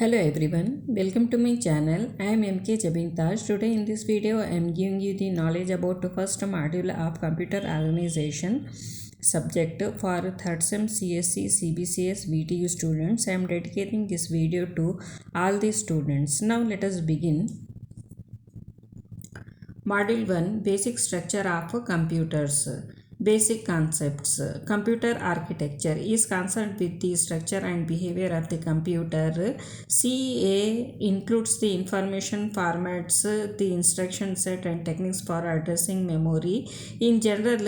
Hello everyone, welcome to my channel. I am MK Jabintaj. Today in this video I am giving you the knowledge about the first module of computer organization subject for third sem CSC CBCS VTU students. I am dedicating this video to all the students. Now let us begin. Module 1, Basic Structure of Computers. Basic concepts. Computer architecture is concerned with the structure and behavior of the computer. CA includes the information formats, the instruction set and techniques for addressing memory. In general,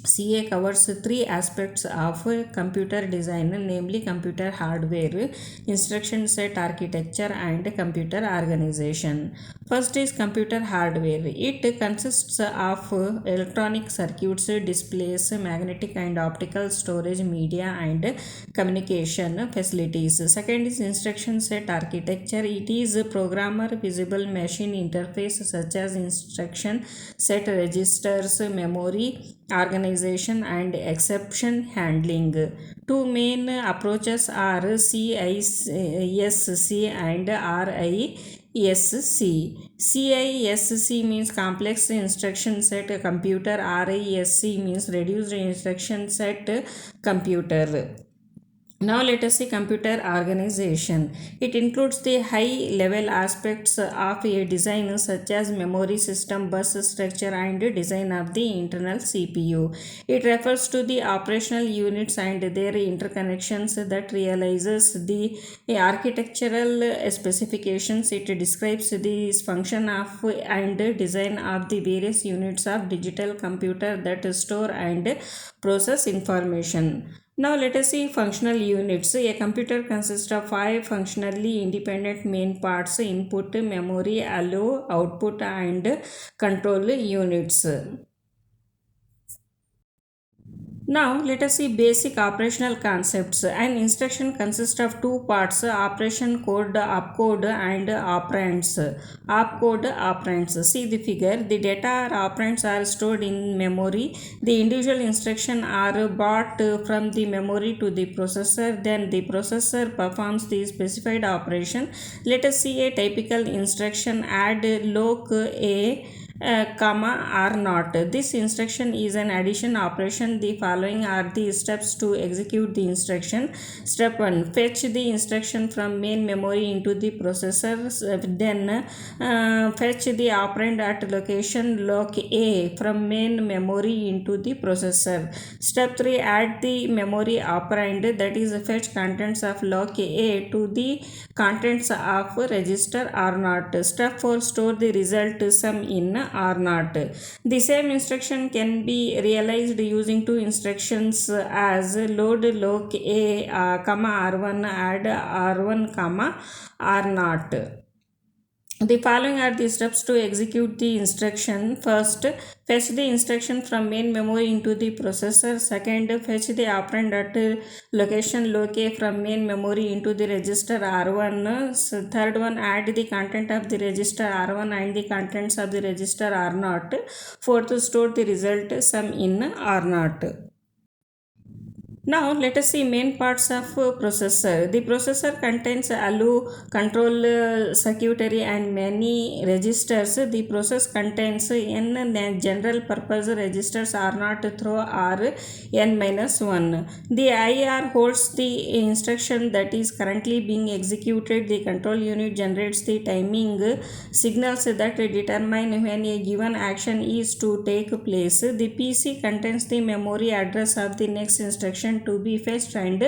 CA covers three aspects of computer design, namely computer hardware, instruction set architecture, and computer organization. First is computer hardware. It consists of electronic circuits, displays, magnetic and optical storage media, and communication facilities. Second is instruction set architecture. It is a programmer visible machine interface such as instruction set registers, memory organization, and exception handling. Two main approaches are CISC and RISC. CISC means complex instruction set computer, RISC means reduced instruction set computer. Now let us see computer organization. It includes the high level aspects of a design such as memory system, bus structure, and design of the internal CPU. It refers to the operational units and their interconnections that realizes the architectural specifications. It describes the function of and design of the various units of digital computer that store and process information. Now let us see functional units. A computer consists of 5 functionally independent main parts: input, memory, allow, output, and control units. Now let us see basic operational concepts. An instruction consists of two parts: operation code, opcode, and operands. Opcode, operands. See the figure. The data or operands are stored in memory. The individual instructions are brought from the memory to the processor. Then the processor performs the specified operation. Let us see a typical instruction: add loc a comma R naught. This instruction is an addition operation. The following are the steps to execute the instruction. Step 1. Fetch the instruction from main memory into the processor. Then fetch the operand at location loc A from main memory into the processor. Step 3. Add the memory operand, that is fetch contents of loc A to the contents of register R naught. Step 4. Store the result sum in R0. The same instruction can be realized using two instructions as load loc A, R1, add R1, R0. The following are the steps to execute the instruction. First, fetch the instruction from main memory into the processor. Second, fetch the operand at location loc A from main memory into the register R1. Third one, add the content of the register R1 and the contents of the register R0. Fourth, store the result sum in R0. Now let us see main parts of processor. The processor contains allow, control circuitry, and many registers. The process contains n general purpose registers R0 through R n-1. The IR holds the instruction that is currently being executed. The control unit generates the timing signals that determine when a given action is to take place. The PC contains the memory address of the next instruction to be fetched and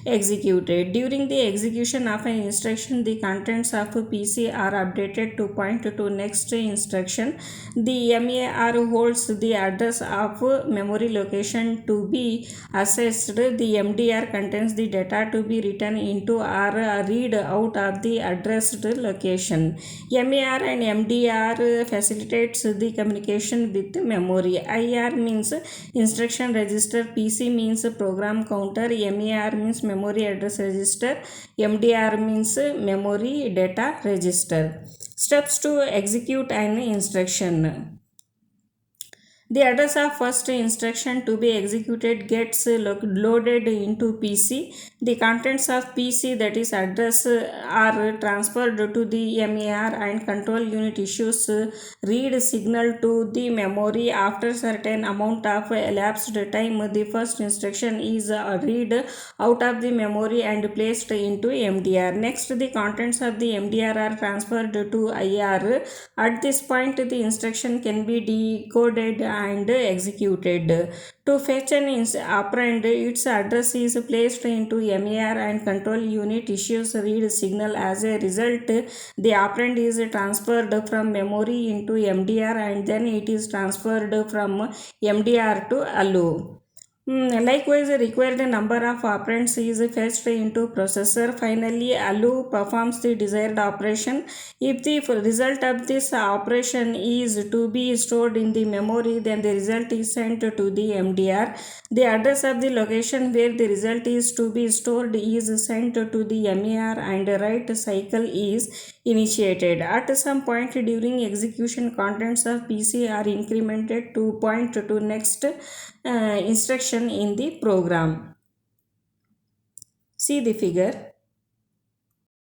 executed. During the execution of an instruction, the contents of PC are updated to point to next instruction. The MAR holds the address of memory location to be accessed. The MDR contains the data to be written into or read out of the addressed location. MAR and MDR facilitates the communication with memory. IR means instruction register, PC means program counter, MER means memory address register, MDR means memory data register. Steps to execute an instruction. The address of first instruction to be executed gets loaded into PC. The contents of PC, that is address, are transferred to the MAR, and control unit issues read signal to the memory. After certain amount of elapsed time, the first instruction is read out of the memory and placed into MDR. Next, the contents of the MDR are transferred to IR. At this point, the instruction can be decoded and executed. To fetch an operand, its address is placed into MAR and control unit issues read signal. As a result, the operand is transferred from memory into MDR, and then it is transferred from MDR to ALU. Likewise, the required number of operands is fetched into processor. Finally, ALU performs the desired operation. If the result of this operation is to be stored in the memory, then the result is sent to the MDR. The address of the location where the result is to be stored is sent to the MAR, and the write cycle is initiated. At some point during execution, contents of PC are incremented to point to next instruction in the program. See the figure.